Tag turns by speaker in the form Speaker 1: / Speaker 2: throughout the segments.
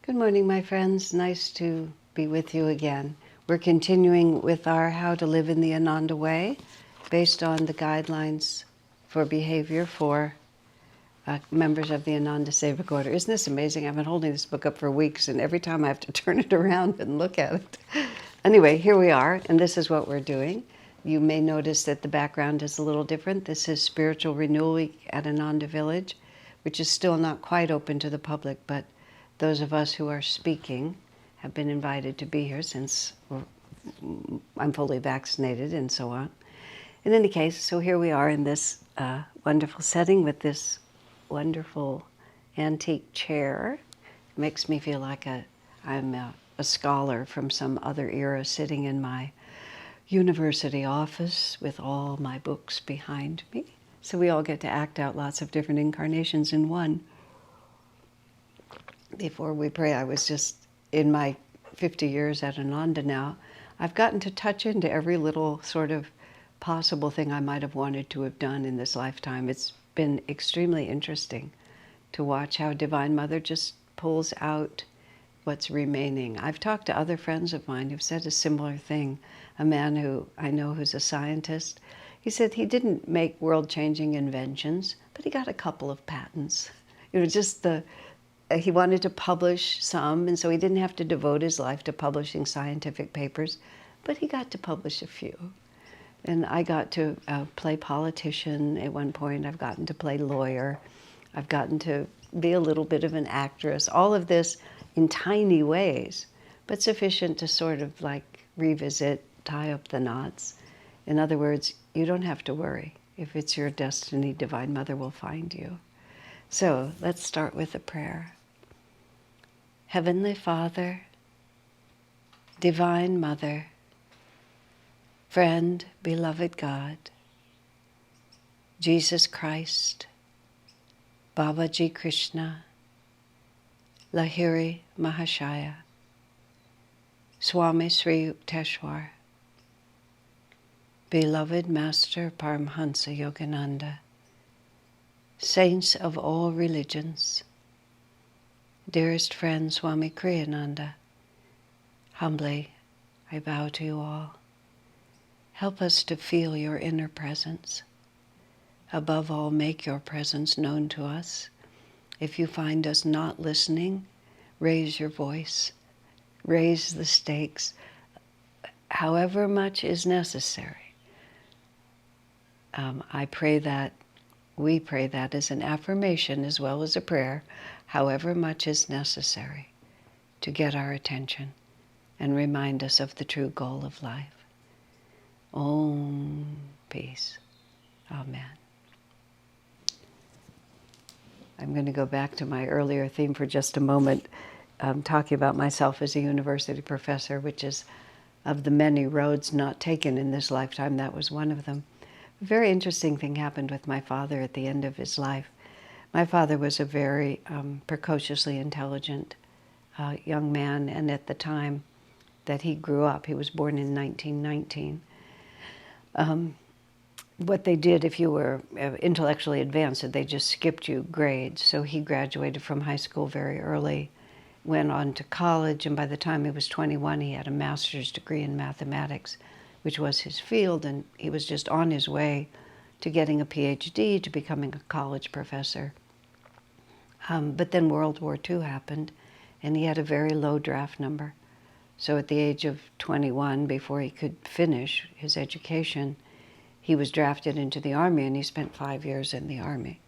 Speaker 1: Good morning, my friends. Nice to be with you again. We're continuing with our How to Live in the Ananda Way based on the guidelines for behavior for members of the Ananda Sevak Order. Isn't this amazing? I've been holding this book up for weeks, and every time I have to turn it around and look at it. Anyway, here we are, and this is what we're doing. You may notice that the background is a little different. This is Spiritual Renewal Week at Ananda Village, which is still not quite open to the public, but those of us who are speaking have been invited to be here since I'm fully vaccinated and so on. In any case, so here we are in this wonderful setting with this wonderful antique chair. It makes me feel like I'm a scholar from some other era sitting in my university office with all my books behind me. So we all get to act out lots of different incarnations in one. Before we pray, I was just, in my 50 years at Ananda now, I've gotten to touch into every little sort of possible thing I might have wanted to have done in this lifetime. It's been extremely interesting to watch how Divine Mother just pulls out what's remaining. I've talked to other friends of mine who've said a similar thing. A man who I know who's a scientist, he said he didn't make world-changing inventions, but he got a couple of patents. Just he wanted to publish some, and so he didn't have to devote his life to publishing scientific papers, but he got to publish a few. And I got to play politician at one point. I've gotten to play lawyer. I've gotten to be a little bit of an actress. All of this in tiny ways, but sufficient to sort of like revisit, tie up the knots. In other words, you don't have to worry. If it's your destiny, Divine Mother will find you. So let's start with a prayer. Heavenly Father, Divine Mother, friend, beloved God, Jesus Christ, Babaji Krishna, Lahiri Mahashaya, Swami Sri Yukteswar, beloved Master Paramhansa Yogananda, saints of all religions, dearest friend Swami Kriyananda, humbly I bow to you all. Help us to feel your inner presence. Above all, make your presence known to us. If you find us not listening, raise your voice, raise the stakes, however much is necessary. I pray that, we pray that as an affirmation as well as a prayer, however much is necessary to get our attention and remind us of the true goal of life. Om, peace. Amen. I'm going to go back to my earlier theme for just a moment, talking about myself as a university professor, which is of the many roads not taken in this lifetime, that was one of them. A very interesting thing happened with my father at the end of his life. My father was a very precociously intelligent young man, and at the time that he grew up, he was born in 1919, what they did if you were intellectually advanced, they just skipped you grades. So he graduated from high school very early, went on to college, and by the time he was 21, he had a master's degree in mathematics, which was his field, and he was just on his way to getting a PhD, to becoming a college professor. But then World War II happened, and he had a very low draft number. So at the age of 21, before he could finish his education, he was drafted into the Army, and he spent 5 years in the Army,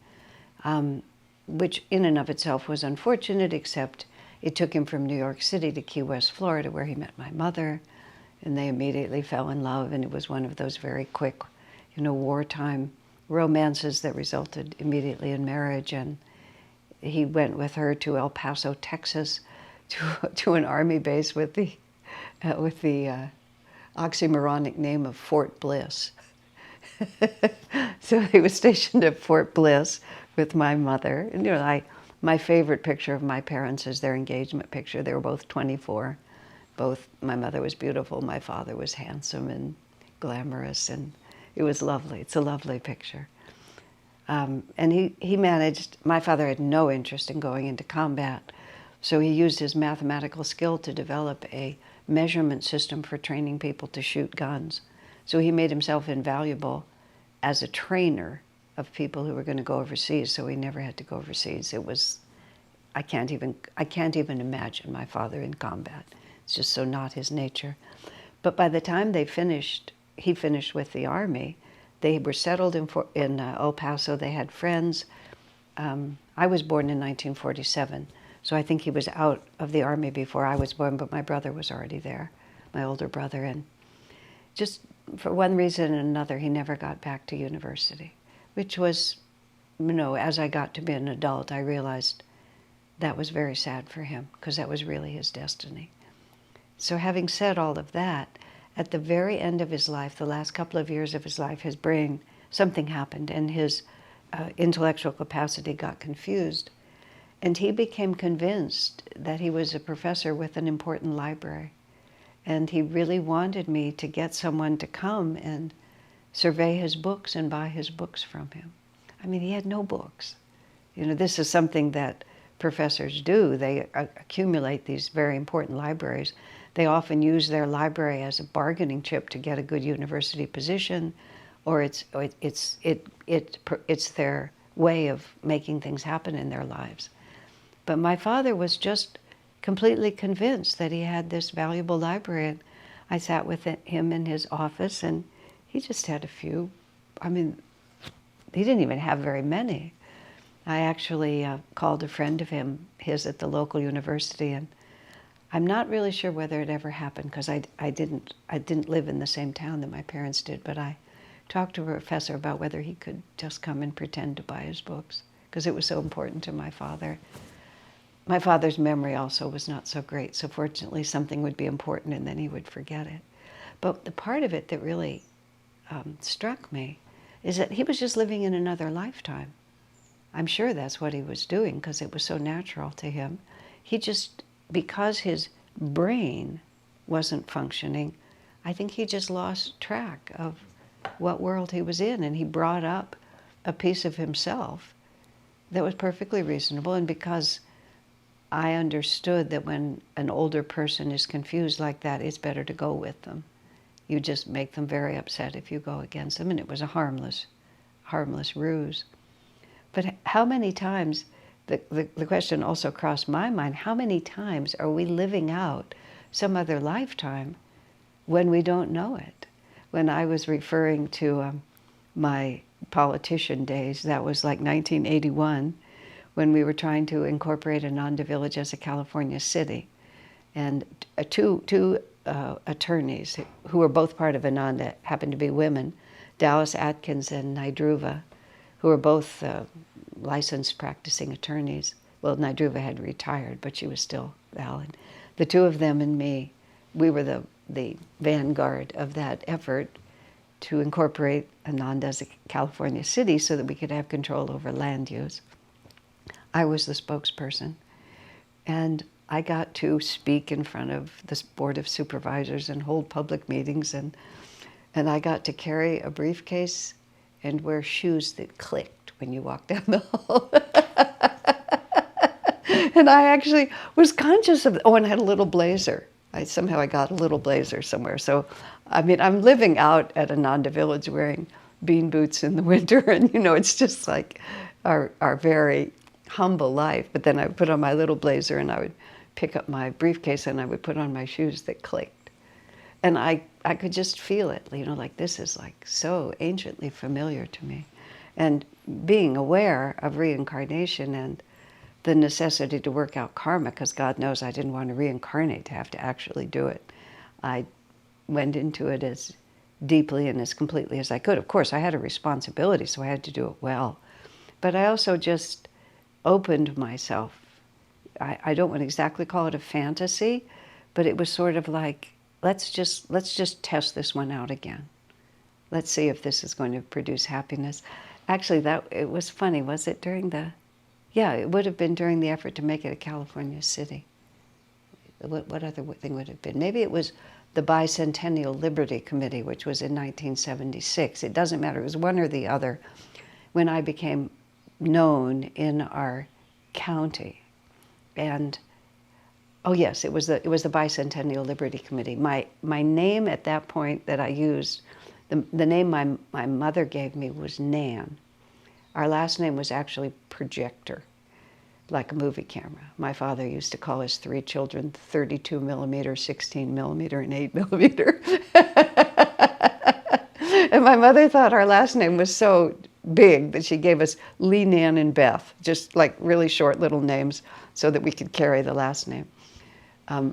Speaker 1: which in and of itself was unfortunate, except it took him from New York City to Key West, Florida, where he met my mother, and they immediately fell in love, and it was one of those very quick, wartime romances that resulted immediately in marriage. And he went with her to El Paso, Texas, to an Army base with the oxymoronic name of Fort Bliss. So he was stationed at Fort Bliss with my mother. And my favorite picture of my parents is their engagement picture. They were both 24. My mother was beautiful, my father was handsome and glamorous, and it was lovely. It's a lovely picture. And he managed, my father had no interest in going into combat, So he used his mathematical skill to develop a measurement system for training people to shoot guns. So he made himself invaluable as a trainer of people who were going to go overseas, so he never had to go overseas. It was, I can't even imagine my father in combat. It's just so not his nature. But by the time he finished with the army, they were settled in El Paso. They had friends. I was born in 1947, so I think he was out of the army before I was born, but my brother was already there, my older brother. And just for one reason and another, he never got back to university, which was, as I got to be an adult, I realized that was very sad for him, because that was really his destiny. So having said all of that, at the very end of his life, the last couple of years of his life, his brain, something happened, and his intellectual capacity got confused. And he became convinced that he was a professor with an important library. And he really wanted me to get someone to come and survey his books and buy his books from him. I mean, he had no books. This is something that professors do. They accumulate these very important libraries. They often use their library as a bargaining chip to get a good university position, or it's their way of making things happen in their lives. But my father was just completely convinced that he had this valuable library. And I sat with him in his office, and he just had a few. I mean, he didn't even have very many. I actually called a friend of his at the local university, and I'm not really sure whether it ever happened, because I didn't live in the same town that my parents did, but I talked to a professor about whether he could just come and pretend to buy his books, because it was so important to my father. My father's memory also was not so great, so fortunately something would be important and then he would forget it. But the part of it that really struck me is that he was just living in another lifetime. I'm sure that's what he was doing, because it was so natural to him. He just, because his brain wasn't functioning, I think he just lost track of what world he was in, and he brought up a piece of himself that was perfectly reasonable. And because I understood that when an older person is confused like that, it's better to go with them. You just make them very upset if you go against them, and it was a harmless ruse. But how many times, the question also crossed my mind, how many times are we living out some other lifetime when we don't know it? When I was referring to my politician days, that was like 1981, when we were trying to incorporate Ananda village as a California city. And two attorneys who were both part of Ananda happened to be women, Dallas Atkins and Nidruva, who were both licensed practicing attorneys. Well, Nidruva had retired, but she was still valid. The two of them and me, we were the vanguard of that effort to incorporate Ananda as a California city so that we could have control over land use. I was the spokesperson, and I got to speak in front of this board of supervisors and hold public meetings, and I got to carry a briefcase and wear shoes that clicked when you walked down the hall. And I actually was conscious of, and I had a little blazer. Somehow I got a little blazer somewhere. So, I mean, I'm living out at Ananda Village wearing bean boots in the winter, and it's just like our very humble life. But then I would put on my little blazer and I would pick up my briefcase and I would put on my shoes that clicked. And I could just feel it, like this is like so anciently familiar to me. And being aware of reincarnation and the necessity to work out karma, because God knows I didn't want to reincarnate to have to actually do it. I went into it as deeply and as completely as I could. Of course, I had a responsibility, so I had to do it well. But I also just opened myself. I don't want to exactly call it a fantasy, but it was sort of like, let's just test this one out again. Let's see if this is going to produce happiness. Actually, it was funny. Was it during it would have been during the effort to make it a California city. What other thing would it have been? Maybe it was the Bicentennial Liberty Committee, which was in 1976. It doesn't matter. It was one or the other. When I became known in our county, and Oh yes, it was the Bicentennial Liberty Committee. My name at that point that I used, the name my mother gave me was Nan. Our last name was actually Projector, like a movie camera. My father used to call his three children 32 millimeter, 16 millimeter, and 8 millimeter. And my mother thought our last name was so big that she gave us Lee, Nan, and Beth, just like really short little names so that we could carry the last name.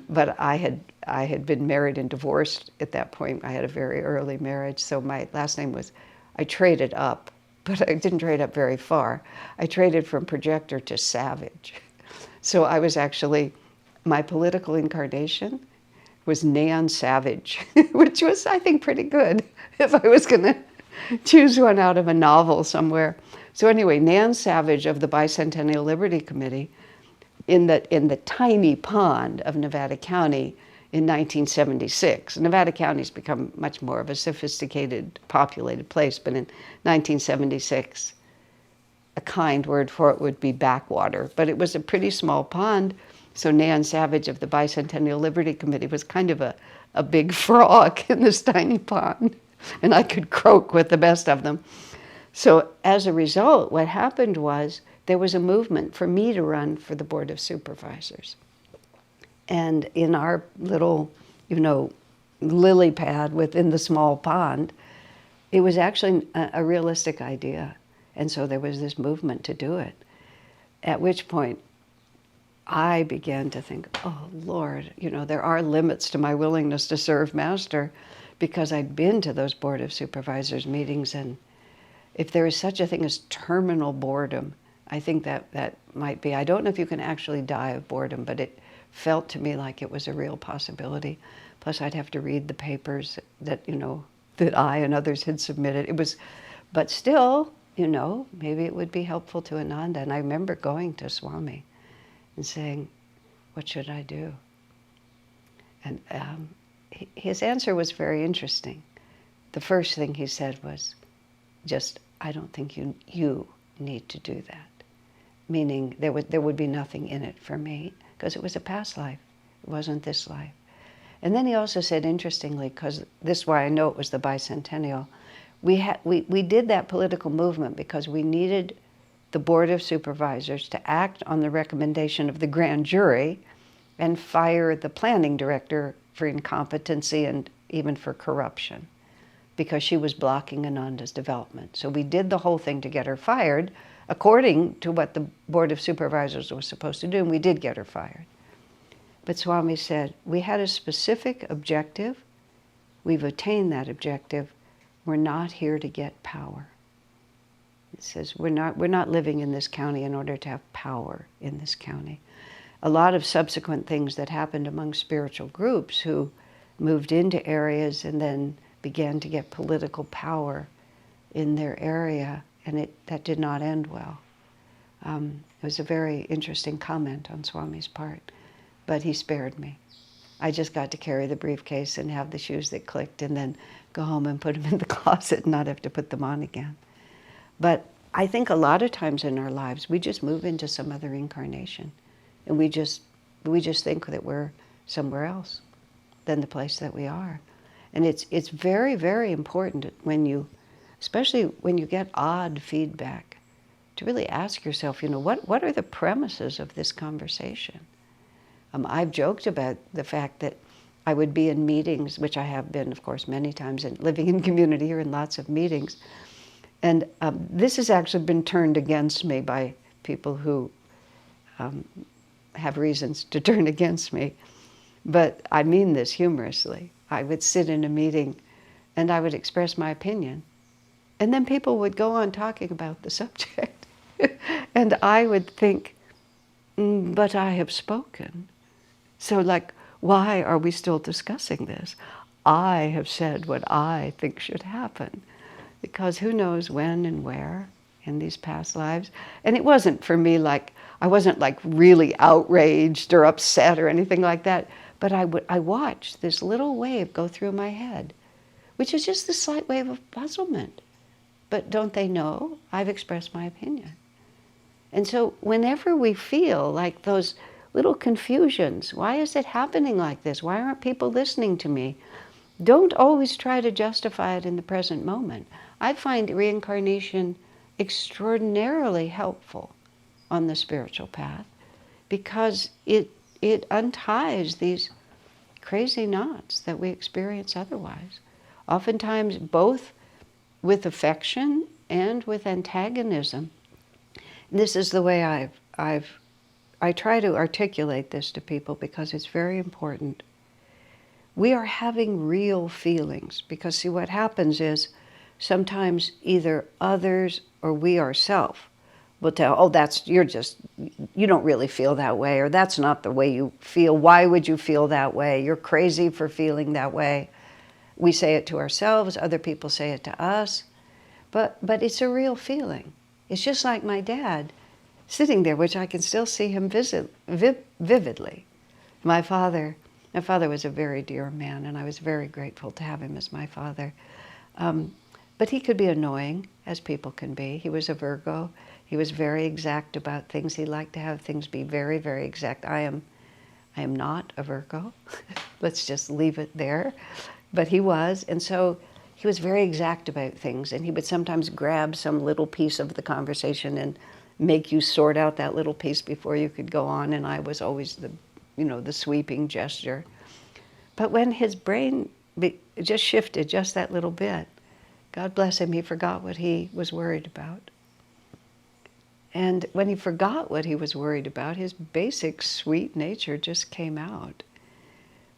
Speaker 1: But I had been married and divorced at that point. I had a very early marriage, so my last name was, I traded up, but I didn't trade up very far. I traded from Projector to Savage. So I was actually, my political incarnation was Nan Savage, which was, I think, pretty good if I was going to choose one out of a novel somewhere. So anyway, Nan Savage of the Bicentennial Liberty Committee in the tiny pond of Nevada County in 1976. Nevada County's become much more of a sophisticated, populated place, but in 1976, a kind word for it would be backwater. But it was a pretty small pond, so Nan Savage of the Bicentennial Liberty Committee was kind of a big frog in this tiny pond, and I could croak with the best of them. So as a result, what happened was there was a movement for me to run for the Board of Supervisors. And in our little, lily pad within the small pond, it was actually a realistic idea. And so there was this movement to do it. At which point, I began to think, oh, Lord, there are limits to my willingness to serve Master, because I'd been to those Board of Supervisors meetings, and if there is such a thing as terminal boredom, I think that might be, I don't know if you can actually die of boredom, but it felt to me like it was a real possibility. Plus I'd have to read the papers that, that I and others had submitted. It was, but still, maybe it would be helpful to Ananda. And I remember going to Swami and saying, what should I do? And his answer was very interesting. The first thing he said was, I don't think you need to do that. Meaning there would be nothing in it for me, because it was a past life. It wasn't this life. And then he also said, interestingly, because this is why I know it was the Bicentennial, we did that political movement because we needed the Board of Supervisors to act on the recommendation of the grand jury and fire the planning director for incompetency and even for corruption, because she was blocking Ananda's development. So we did the whole thing to get her fired, according to what the Board of Supervisors was supposed to do, and we did get her fired. But Swami said, we had a specific objective. We've attained that objective. We're not here to get power. It says, we're not living in this county in order to have power in this county. A lot of subsequent things that happened among spiritual groups who moved into areas and then began to get political power in their area, and that did not end well. It was a very interesting comment on Swami's part, but he spared me. I just got to carry the briefcase and have the shoes that clicked and then go home and put them in the closet and not have to put them on again. But I think a lot of times in our lives, we just move into some other incarnation, and we just think that we're somewhere else than the place that we are. And it's very, very important especially when you get odd feedback, to really ask yourself, what are the premises of this conversation? I've joked about the fact that I would be in meetings, which I have been, of course, many times, and living in community here in lots of meetings. And this has actually been turned against me by people who have reasons to turn against me. But I mean this humorously. I would sit in a meeting and I would express my opinion. And then people would go on talking about the subject. And I would think, but I have spoken. So why are we still discussing this? I have said what I think should happen. Because who knows when and where in these past lives. And it wasn't for me I wasn't really outraged or upset or anything like that. But I watched this little wave go through my head, which is just a slight wave of puzzlement. But don't they know I've expressed my opinion? And so whenever we feel like those little confusions. Why is it happening like this? Why aren't people listening to me? Don't always try to justify it in the present moment. I find reincarnation extraordinarily helpful on the spiritual path because it unties these crazy knots that we experience otherwise. Oftentimes both with affection and with antagonism. This is the way I try to articulate this to people because it's very important. We are having real feelings because, see, what happens is sometimes either others or we ourselves will tell, oh, you don't really feel that way, or that's not the way you feel. Why would you feel that way? You're crazy for feeling that way. We say it to ourselves, other people say it to us, but it's a real feeling. It's just like my dad sitting there, which I can still see him vividly. My father was a very dear man, and I was very grateful to have him as my father. But he could be annoying, as people can be. He was a Virgo. He was very exact about things. He liked to have things be very, very exact. I am not a Virgo. Let's just leave it there. But he was, and so he was very exact about things, and he would sometimes grab some little piece of the conversation and make you sort out that little piece before you could go on, and I was always the sweeping gesture. But when his brain just shifted just that little bit, God bless him, he forgot what he was worried about. And when he forgot what he was worried about, his basic sweet nature just came out.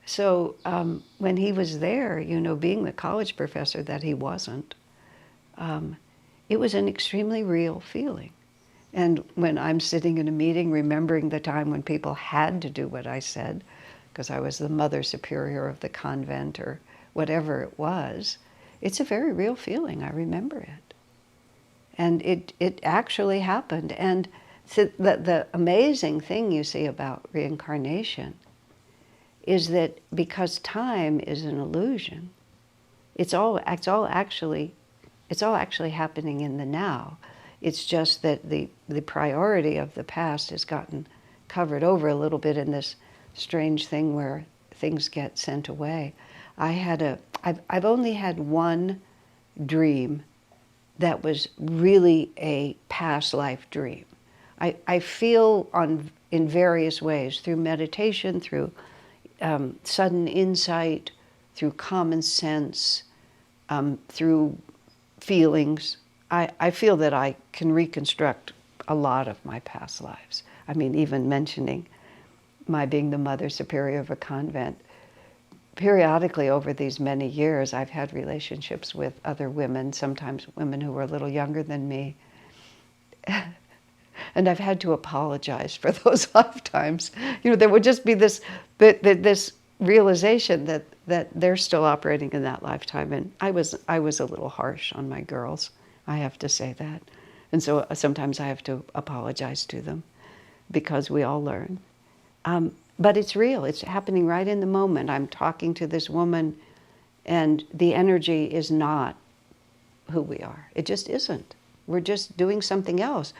Speaker 1: So when he was there, being the college professor that he wasn't, it was an extremely real feeling. And when I'm sitting in a meeting, remembering the time when people had to do what I said, because I was the mother superior of the convent or whatever it was, it's a very real feeling. I remember it. And it actually happened. And so the amazing thing you see about reincarnation is that because time is an illusion, it's all actually happening in the now. It's just that the priority of the past has gotten covered over a little bit in this strange thing where things get sent away. I've only had one dream that was really a past life dream. I feel in various ways, through meditation, through sudden insight, through common sense, through feelings. I feel that I can reconstruct a lot of my past lives. I mean, even mentioning my being the mother superior of a convent. Periodically over these many years, I've had relationships with other women, sometimes women who were a little younger than me. And I've had to apologize for those lifetimes. There would just be this realization that they're still operating in that lifetime. And I was a little harsh on my girls, I have to say that. And so sometimes I have to apologize to them because we all learn. But it's real. It's happening right in the moment. I'm talking to this woman and the energy is not who we are. It just isn't. We're just doing something else.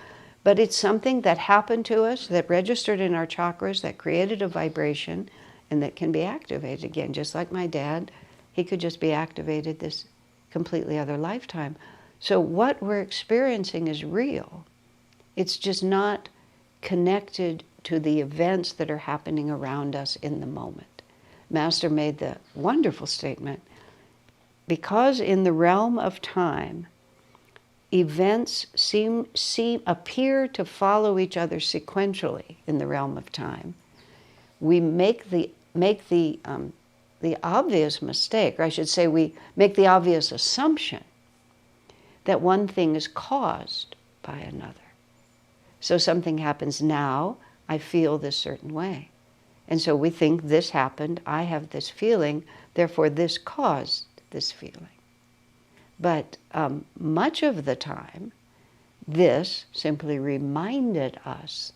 Speaker 1: But it's something that happened to us, that registered in our chakras, that created a vibration, and that can be activated again. Just like my dad, he could just be activated this completely other lifetime. So what we're experiencing is real. It's just not connected to the events that are happening around us in the moment. Master made the wonderful statement, because in the realm of time, events appear to follow each other sequentially in the realm of time, we make the obvious mistake, or I should say we make the obvious assumption that one thing is caused by another. So something happens now, I feel this certain way. And so we think this happened, I have this feeling, therefore this caused this feeling. But much of the time, this simply reminded us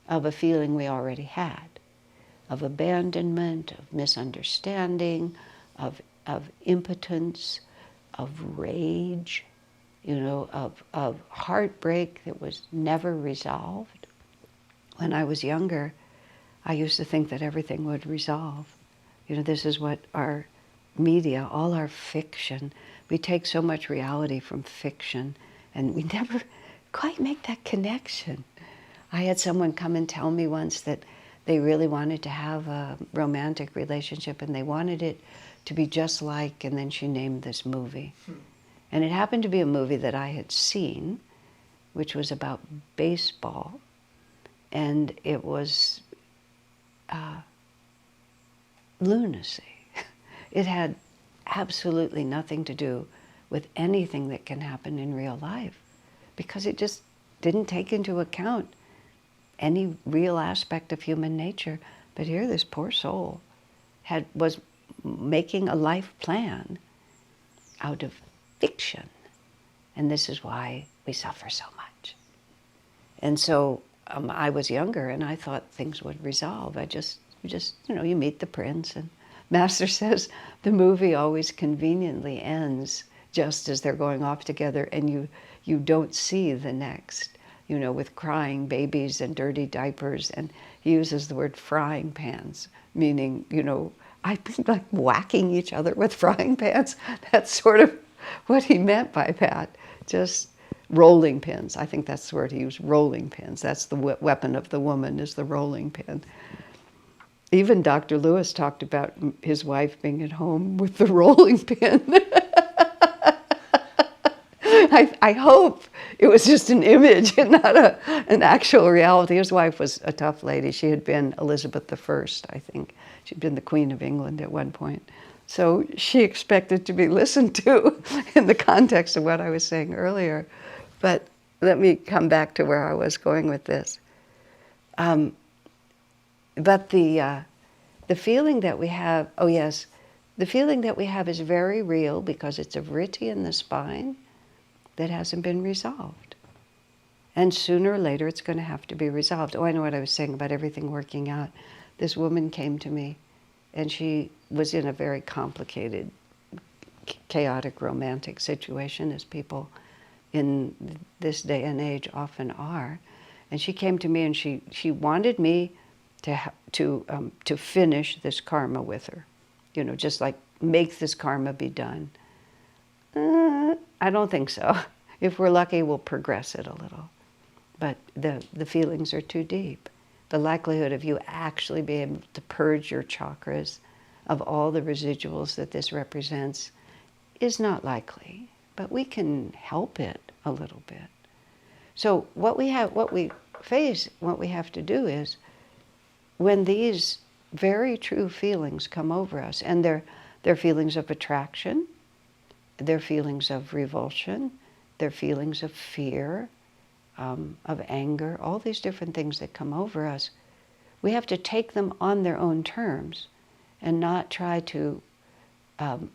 Speaker 1: of a feeling we already had, of abandonment, of misunderstanding, of impotence, of rage, of heartbreak that was never resolved. When I was younger, I used to think that everything would resolve. You know, this is what our media, all our fiction, we take so much reality from fiction, and we never quite make that connection. I had someone come and tell me once that they really wanted to have a romantic relationship, and they wanted it to be just like, and then she named this movie. And it happened to be a movie that I had seen, which was about baseball, and it was lunacy. It had absolutely nothing to do with anything that can happen in real life, because it just didn't take into account any real aspect of human nature. But here this poor soul was making a life plan out of fiction. And this is why we suffer so much. And so I was younger, and I thought things would resolve. You meet the prince, and Master says the movie always conveniently ends just as they're going off together, and you don't see the next, with crying babies and dirty diapers. And he uses the word frying pans, meaning, I've been like whacking each other with frying pans. That's sort of what he meant by that. Just rolling pins. I think that's the word he used, rolling pins. That's the weapon of the woman, is the rolling pin. Even Dr. Lewis talked about his wife being at home with the rolling pin. I hope it was just an image and not an actual reality. His wife was a tough lady. She had been Elizabeth I, I think. She'd been the Queen of England at one point. So she expected to be listened to in the context of what I was saying earlier. But let me come back to where I was going with this. But the feeling that we have, the feeling that we have is very real, because it's a vritti in the spine that hasn't been resolved. And sooner or later it's going to have to be resolved. Oh, I know what I was saying about everything working out. This woman came to me, and she was in a very complicated, chaotic, romantic situation, as people in this day and age often are. And she came to me, and she wanted me to finish this karma with her, just like make this karma be done. I don't think so. If we're lucky, we'll progress it a little. But the feelings are too deep. The likelihood of you actually being able to purge your chakras of all the residuals that this represents is not likely. But we can help it a little bit. So what we have to do is, when these very true feelings come over us, and they're feelings of attraction, they're feelings of revulsion, they're feelings of fear, of anger, all these different things that come over us, we have to take them on their own terms and not try to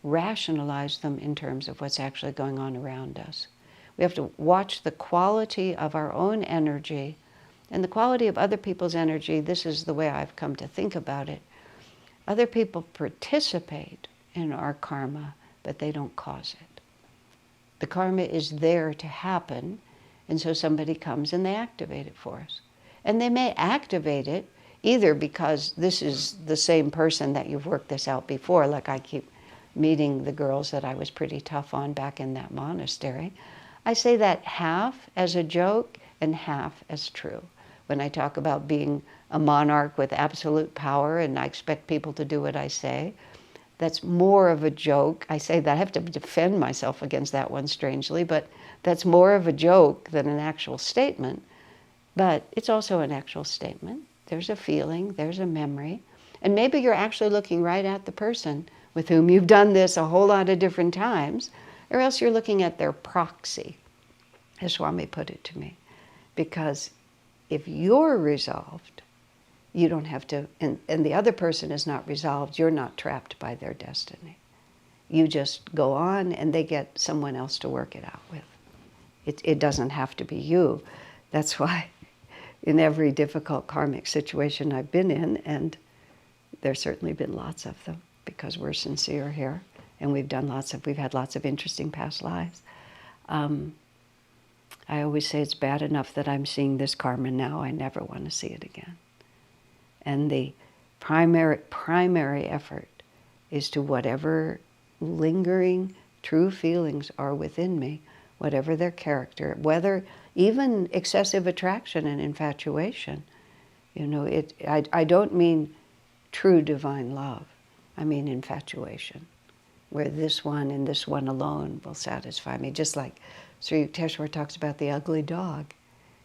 Speaker 1: rationalize them in terms of what's actually going on around us. We have to watch the quality of our own energy and the quality of other people's energy. This is the way I've come to think about it. Other people participate in our karma, but they don't cause it. The karma is there to happen, and so somebody comes and they activate it for us. And they may activate it either because this is the same person that you've worked this out before, like I keep meeting the girls that I was pretty tough on back in that monastery. I say that half as a joke and half as true. When I talk about being a monarch with absolute power and I expect people to do what I say, that's more of a joke. I say that I have to defend myself against that one, strangely, but that's more of a joke than an actual statement. But it's also an actual statement. There's a feeling, there's a memory, and maybe you're actually looking right at the person with whom you've done this a whole lot of different times, or else you're looking at their proxy, as Swami put it to me. Because if you're resolved, you don't have to, and the other person is not resolved, you're not trapped by their destiny. You just go on and they get someone else to work it out with. It doesn't have to be you. That's why in every difficult karmic situation I've been in, and there's certainly been lots of them because we're sincere here and we've had lots of interesting past lives. I always say it's bad enough that I'm seeing this karma now. I never want to see it again. And the primary effort is to whatever lingering true feelings are within me, whatever their character, whether even excessive attraction and infatuation. I don't mean true divine love. I mean infatuation, where this one and this one alone will satisfy me. Just like Sri Yukteswar talks about the ugly dog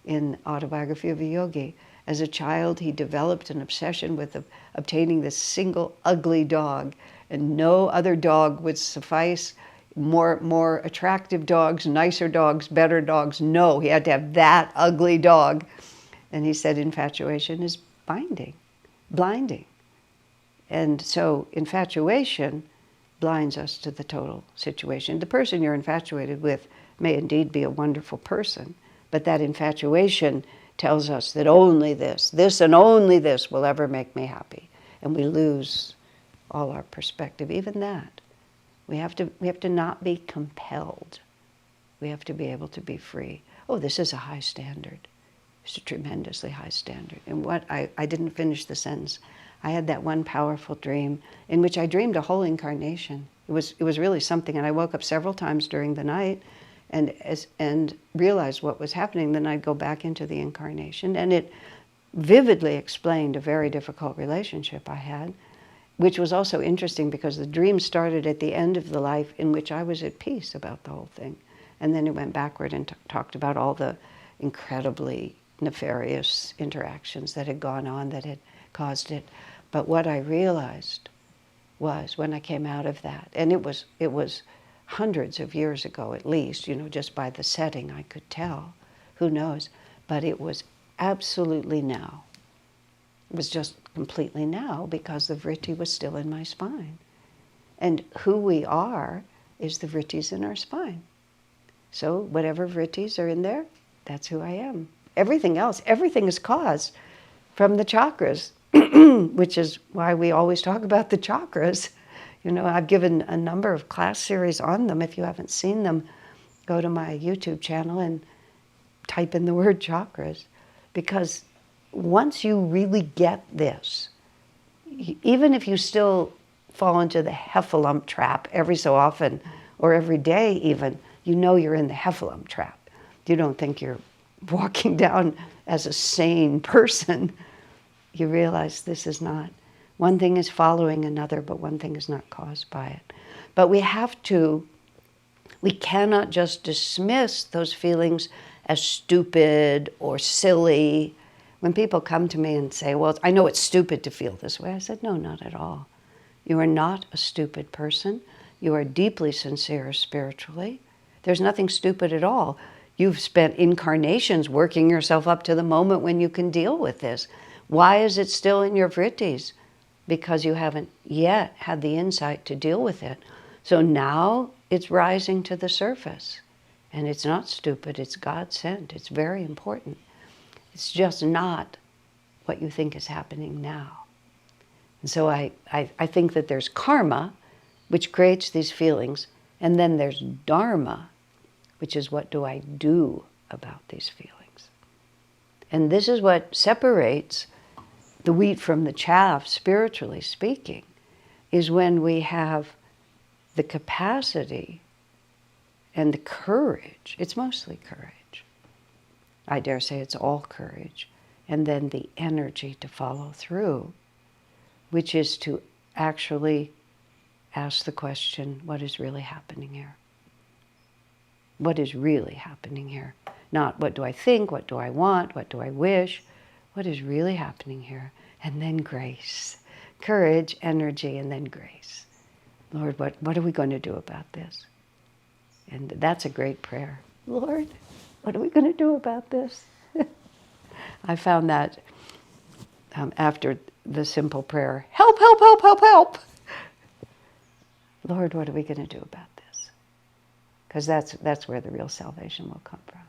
Speaker 1: in Autobiography of a Yogi. As a child, he developed an obsession with obtaining this single ugly dog, and no other dog would suffice. More attractive dogs, nicer dogs, better dogs. No, he had to have that ugly dog. And he said infatuation is blinding. And so infatuation blinds us to the total situation. The person you're infatuated with may indeed be a wonderful person, but that infatuation tells us that only this and only this will ever make me happy. And we lose all our perspective, even that. We have to not be compelled. We have to be able to be free. Oh, this is a high standard. It's a tremendously high standard. And I didn't finish the sentence. I had that one powerful dream in which I dreamed a whole incarnation. It was really something, and I woke up several times during the night and realized what was happening. Then I'd go back into the incarnation, and it vividly explained a very difficult relationship I had, which was also interesting because the dream started at the end of the life in which I was at peace about the whole thing. And then it went backward and talked about all the incredibly nefarious interactions that had gone on that had caused it. But what I realized was when I came out of that, and it was hundreds of years ago at least, just by the setting I could tell, who knows, but it was absolutely now. It was just completely now because the vritti was still in my spine. And who we are is the vrittis in our spine. So whatever vrittis are in there, that's who I am. Everything else, everything is caused from the chakras, which is why we always talk about the chakras. I've given a number of class series on them. If you haven't seen them, go to my YouTube channel and type in the word chakras. Because once you really get this, even if you still fall into the heffalump trap every so often, or every day even, you're in the heffalump trap. You don't think you're walking down as a sane person. You realize this is not, one thing is following another, but one thing is not caused by it. But we cannot just dismiss those feelings as stupid or silly. When people come to me and say, well, I know it's stupid to feel this way, I said, no, not at all. You are not a stupid person. You are deeply sincere spiritually. There's nothing stupid at all. You've spent incarnations working yourself up to the moment when you can deal with this. Why is it still in your vrittis? Because you haven't yet had the insight to deal with it. So now it's rising to the surface. And it's not stupid, it's God sent. It's very important. It's just not what you think is happening now. And so I think that there's karma, which creates these feelings, and then there's dharma, which is what do I do about these feelings. And this is what separates the wheat from the chaff, spiritually speaking, is when we have the capacity and the courage. It's mostly courage. I dare say it's all courage. And then the energy to follow through, which is to actually ask the question, what is really happening here? What is really happening here? Not what do I think, what do I want, what do I wish? What is really happening here? And then grace. Courage, energy, and then grace. Lord, what are we going to do about this? And that's a great prayer. Lord, what are we going to do about this? I found that after the simple prayer, help, help, help, help, help. Lord, what are we going to do about this? Because that's where the real salvation will come from.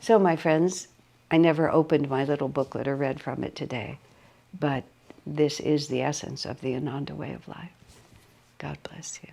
Speaker 1: So, my friends, I never opened my little booklet or read from it today, but this is the essence of the Ananda way of life. God bless you.